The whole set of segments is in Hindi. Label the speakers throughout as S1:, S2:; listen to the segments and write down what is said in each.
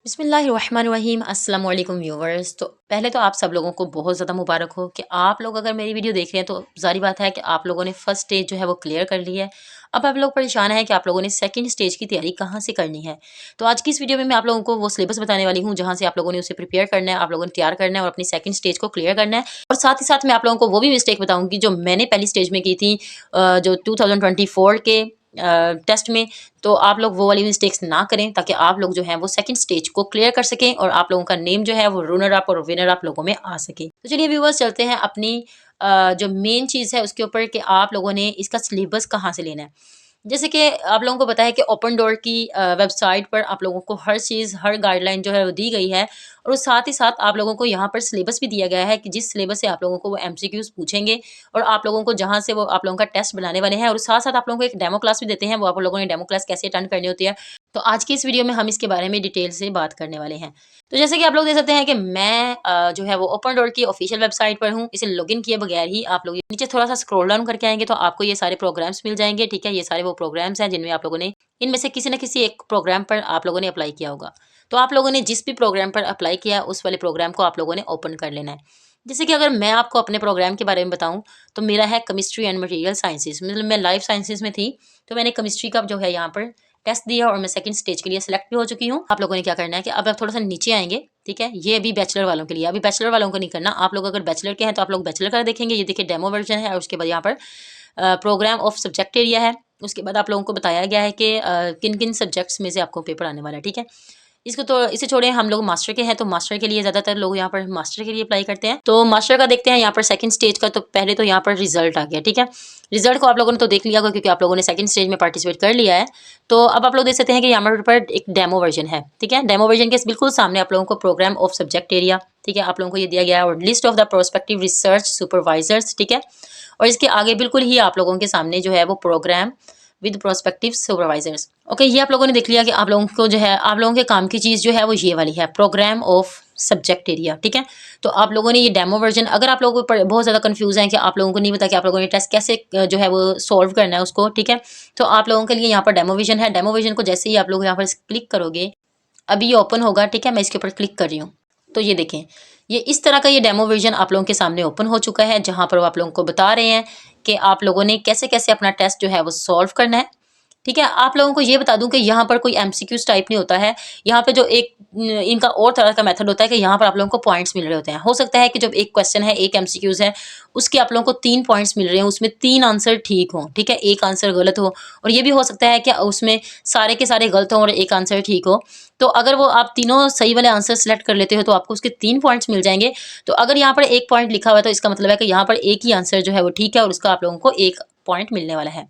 S1: बिस्मिल्लाहिर्रहमानिर्रहीम अस्सलाम वालेकुम व्यूवर्स। तो पहले तो आप सब लोगों को बहुत ज़्यादा मुबारक हो कि आप लोग अगर मेरी वीडियो देख रहे हैं तो ज़ाहिर बात है कि आप लोगों ने फर्स्ट स्टेज जो है वो क्लियर कर ली है। अब आप लोग परेशान हैं कि आप लोगों ने सेकंड स्टेज की तैयारी कहाँ से करनी है। तो आज की इस वीडियो में मैं आप लोगों को वो सिलेबस बताने वाली हूँ जहाँ से आप लोगों ने उसे प्रिपेयर करना है, आप लोगों ने तैयार करना है और अपनी सेकंड स्टेज को क्लियर करना है। और साथ ही साथ मैं आप लोगों को वो भी मिस्टेक बताऊँगी जो मैंने पहली स्टेज में की थी, जो 2024 के टेस्ट में। तो आप लोग वो वाली मिस्टेक्स ना करें ताकि आप लोग जो हैं वो सेकंड स्टेज को क्लियर कर सकें और आप लोगों का नेम जो है वो रनर अप और विनर अप लोगों में आ सके। तो चलिए व्यूअर्स, चलते हैं अपनी जो मेन चीज़ है उसके ऊपर कि आप लोगों ने इसका सिलेबस कहाँ से लेना है। जैसे कि आप लोगों को पता है कि ओपन डोर की वेबसाइट पर आप लोगों को हर चीज़, हर गाइडलाइन जो है वो दी गई है और साथ ही साथ आप लोगों को यहाँ पर सिलेबस भी दिया गया है कि जिस सिलेबस से आप लोगों को वो एमसीक्यूज पूछेंगे और आप लोगों को जहाँ से वो आप लोगों का टेस्ट बनाने वाले हैं और साथ साथ आप लोगों को एक डेमो क्लास भी देते हैं, वो आप लोगों ने डेमो क्लास कैसे अटेंड करनी होती है। तो आज की इस वीडियो में हम इसके बारे में डिटेल से बात करने वाले हैं। तो जैसे कि आप लोग देख सकते हैं कि मैं जो है वो ओपन डोर की ऑफिशियल वेबसाइट पर हूँ। इसे लॉगिन किए बगैर ही आप लोग नीचे थोड़ा सा स्क्रॉल डाउन करके आएंगे तो आपको ये सारे प्रोग्राम्स मिल जाएंगे। ठीक है, ये सारे वो प्रोग्राम्स हैं जिनमें आप लोगों ने इनमें से किसी न किसी एक प्रोग्राम पर आप लोगों ने अप्लाई किया होगा। तो आप लोगों ने जिस भी प्रोग्राम पर अप्लाई किया उस वाले प्रोग्राम को आप लोगों ने ओपन कर लेना है। जैसे कि अगर मैं आपको अपने प्रोग्राम के बारे में बताऊं तो मेरा है केमिस्ट्री एंड मटेरियल साइंसेज, मतलब मैं लाइफ साइंसेज में थी। तो मैंने केमिस्ट्री का जो है यहाँ पर टेस्ट दिया और मैं सेकंड स्टेज के लिए सिलेक्ट भी हो चुकी हूँ। आप लोगों ने क्या करना है कि अब आप थोड़ा सा नीचे आएंगे। ठीक है, ये अभी बैचलर वालों के लिए, अभी बैचलर वालों को नहीं करना। आप लोग अगर बैचलर के हैं तो आप लोग बैचलर का देखेंगे। ये देखिए डेमो वर्जन है और उसके बाद यहाँ पर प्रोग्राम ऑफ सब्जेक्ट एरिया है। उसके बाद आप लोगों को बताया गया है कि किन किन सब्जेक्ट्स में से आपको पेपर आने वाला है। ठीक है, इसको तो इसे छोड़े, हम लोग मास्टर के हैं तो मास्टर के लिए ज़्यादातर लोग यहाँ पर मास्टर के लिए अप्लाई करते हैं। तो मास्टर का देखते हैं यहाँ पर सेकंड स्टेज का। तो पहले तो यहाँ पर रिजल्ट आ गया। ठीक है, रिजल्ट को आप लोगों ने तो देख लिया होगा क्योंकि आप लोगों ने सेकंड स्टेज में पार्टिसिपेट कर लिया है। तो अब आप लोग देख सकते हैं कि यहाँ पर एक डेमो वर्जन है। ठीक है, डेमो वर्जन के बिल्कुल सामने आप लोगों को प्रोग्राम ऑफ सब्जेक्ट एरिया, ठीक है, आप लोगों को ये दिया गया है और list of the prospective research supervisors. ठीक है, और इसके आगे बिल्कुल ही आप लोगों के सामने जो है वो programme with prospective supervisors. Okay, ये आप लोगों ने देख लिया कि आप लोगों को जो है आप लोगों के काम की चीज़ जो है वो ये वाली है, प्रोग्राम ऑफ सब्जेक्ट एरिया। ठीक है, तो आप लोगों ने ये डेमो वर्जन, अगर आप लोगों को बहुत ज़्यादा कंफ्यूज है कि आप लोगों को नहीं पता कि आप लोगों ने टेस्ट कैसे जो है वो सॉल्व करना है उसको, ठीक है, तो आप लोगों के लिए यहाँ पर डेमो विजन है। डेमो विजन को जैसे ही आप लोग यहाँ पर क्लिक करोगे, अभी ये ओपन होगा। ठीक है, मैं इसके ऊपर क्लिक कर रही हूँ तो ये देखें, ये इस तरह का ये डेमो वर्जन आप लोगों के सामने ओपन हो चुका है जहाँ पर वो आप लोगों को बता रहे हैं कि आप लोगों ने कैसे कैसे अपना टेस्ट जो है वो सॉल्व करना है। ठीक है, आप लोगों को ये बता दूं कि यहाँ पर कोई एमसीक्यूज टाइप नहीं होता है। यहाँ पे जो एक इनका और तरह का मेथड होता है कि यहाँ पर आप लोगों को पॉइंट्स मिल रहे होते हैं। हो सकता है कि जब एक क्वेश्चन है, एक एमसीक्यूज है, उसके आप लोगों को 3 पॉइंट्स मिल रहे हैं, उसमें 3 आंसर ठीक हो। ठीक है, एक आंसर गलत हो, और ये भी हो सकता है कि उसमें सारे के सारे गलत हो और एक आंसर ठीक हो। तो अगर वो आप तीनों सही वाले आंसर सेलेक्ट कर लेते हो तो आपको उसके 3 पॉइंट्स मिल जाएंगे। तो अगर यहाँ पर एक पॉइंट लिखा हुआ है तो इसका मतलब है कि यहाँ पर एक ही आंसर जो है वो ठीक है और उसका आप लोगों को एक पॉइंट मिलने वाला है।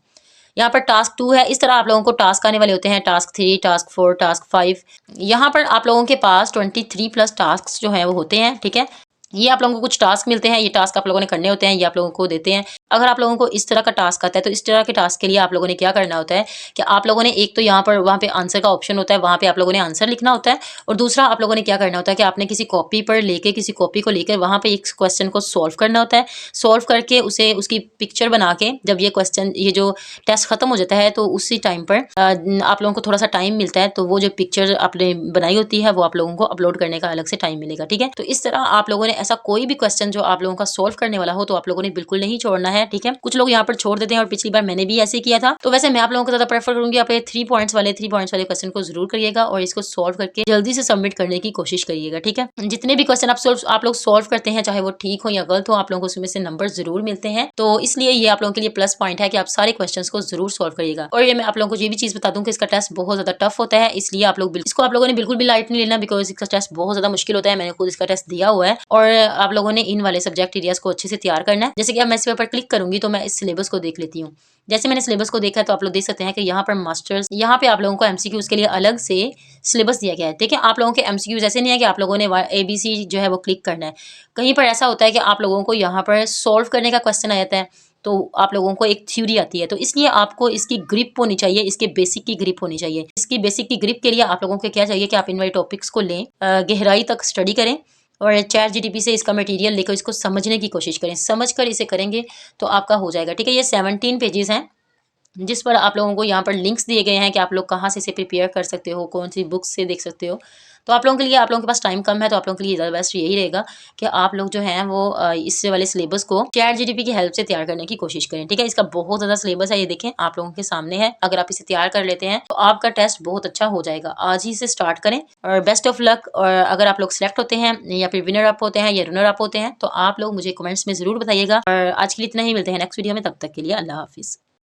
S1: यहाँ पर टास्क 2 है। इस तरह आप लोगों को टास्क आने वाले होते हैं, टास्क 3, टास्क 4, टास्क 5। यहाँ पर आप लोगों के पास 23 प्लस टास्क जो हैं वो होते हैं। ठीक है, ये आप लोगों को कुछ टास्क मिलते हैं, ये टास्क आप लोगों ने करने होते हैं, ये आप लोगों को देते हैं। अगर आप लोगों को इस तरह का टास्क आता है तो इस तरह के टास्क के लिए आप लोगों ने क्या करना होता है कि आप लोगों ने एक तो यहाँ पर वहाँ पे आंसर का ऑप्शन होता है, वहाँ पे आप लोगों ने आंसर लिखना होता है, और दूसरा आप लोगों ने क्या करना होता है कि आपने किसी कॉपी पर लेके, किसी कॉपी को लेकर वहाँ पे एक क्वेश्चन को सॉल्व करना होता है। सॉल्व करके उसे उसकी पिक्चर बना के, जब ये क्वेश्चन, ये जो टेस्ट खत्म हो जाता है तो उसी टाइम पर आप लोगों को थोड़ा सा टाइम मिलता है, तो वो जो पिक्चर आपने बनाई होती है वो आप लोगों को अपलोड करने का अलग से टाइम मिलेगा। ठीक है, तो इस तरह आप लोगों ने ऐसा कोई भी क्वेश्चन जो आप लोगों का सॉल्व करने वाला हो तो आप लोगों ने बिल्कुल नहीं छोड़ना है। ठीक है, कुछ लोग यहाँ पर छोड़ देते हैं और पिछली बार मैंने भी ऐसे ही किया था। तो वैसे मैं आप लोगों को ज्यादा प्रेफर करूंगी आप 3 पॉइंट्स वाले क्वेश्चन को जरूर करिएगा और इसको सॉल्व करके जल्दी से सबमिट करने की कोशिश करिएगा। ठीक है, जितने भी क्वेश्चन आप लोग सॉल्व करते हैं, चाहे वो ठीक हो या गलत हो, आप लोगों को उसमें से नंबर जरूर मिलते हैं। तो इसलिए ये आप लोगों के लिए प्लस पॉइंट है कि आप सारे क्वेश्चन को जरूर सॉल्व करिएगा। और ये मैं आप लोगों को ये भी चीज बता दूं कि इसका टेस्ट बहुत ज्यादा टफ होता है, इसलिए आप लोग इसको आप लोगों ने बिल्कुल भी लाइट नहीं लेना, बिकॉज इसका टेस्ट बहुत ज्यादा मुश्किल होता है। मैंने खुद इसका टेस्ट दिया हुआ है और आप लोगों ने इन वाले सब्जेक्ट एरियाज को अच्छे से तैयार करना है। जैसे कि अब मैं इस पर क्लिक करूंगी तो मैं इस सिलेबस को देख लेती हूँ। जैसे मैंने सिलेबस को देखा तो आप लोग देख सकते हैं कि यहाँ पर मास्टर्स, यहाँ पे आप लोगों को एमसीक्यूज के लिए अलग से सिलेबस दिया गया है। देखिए, आप लोगों के एमसीक्यूज ऐसे नहीं है कि आप लोगों ने ABC जो है वो क्लिक करना है। कहीं पर ऐसा होता है कि आप लोगों को यहाँ पर सॉल्व करने का क्वेश्चन आ जाता है, तो आप लोगों को एक थ्योरी आती है, तो इसलिए आपको इसकी ग्रिप होनी चाहिए, इसके बेसिक की ग्रिप होनी चाहिए। इसकी बेसिक की ग्रिप के लिए आप लोगों को क्या चाहिए कि आप इन वाले टॉपिक्स को लें, गहराई तक स्टडी करें और चैट जीटीपी से इसका मटेरियल लेकर इसको समझने की कोशिश करें। समझ कर इसे करेंगे तो आपका हो जाएगा। ठीक है, ये 17 पेजेस हैं जिस पर आप लोगों को यहाँ पर लिंक्स दिए गए हैं कि आप लोग कहाँ से इसे प्रिपेयर कर सकते हो, कौन सी बुक्स से देख सकते हो। तो आप लोगों के लिए, आप लोगों के पास टाइम कम है तो आप लोगों के लिए ज़्यादा बेस्ट यही रहेगा कि आप लोग जो हैं वो इससे वाले सिलेबस को ChatGPT की हेल्प से तैयार करने की कोशिश करें। ठीक है, इसका बहुत ज़्यादा सिलेबस है, ये देखें आप लोगों के सामने है। अगर आप इसे तैयार कर लेते हैं तो आपका टेस्ट बहुत अच्छा हो जाएगा। आज ही से स्टार्ट करें और बेस्ट ऑफ लक। और अगर आप लोग सिलेक्ट होते हैं या फिर विनर अप होते हैं या रनर अप होते हैं तो आप लोग मुझे कमेंट्स में ज़रूर बताइएगा। और आज के लिए इतना ही, मिलते हैं नेक्स्ट वीडियो में, तब तक के लिए अल्लाह हाफिज़।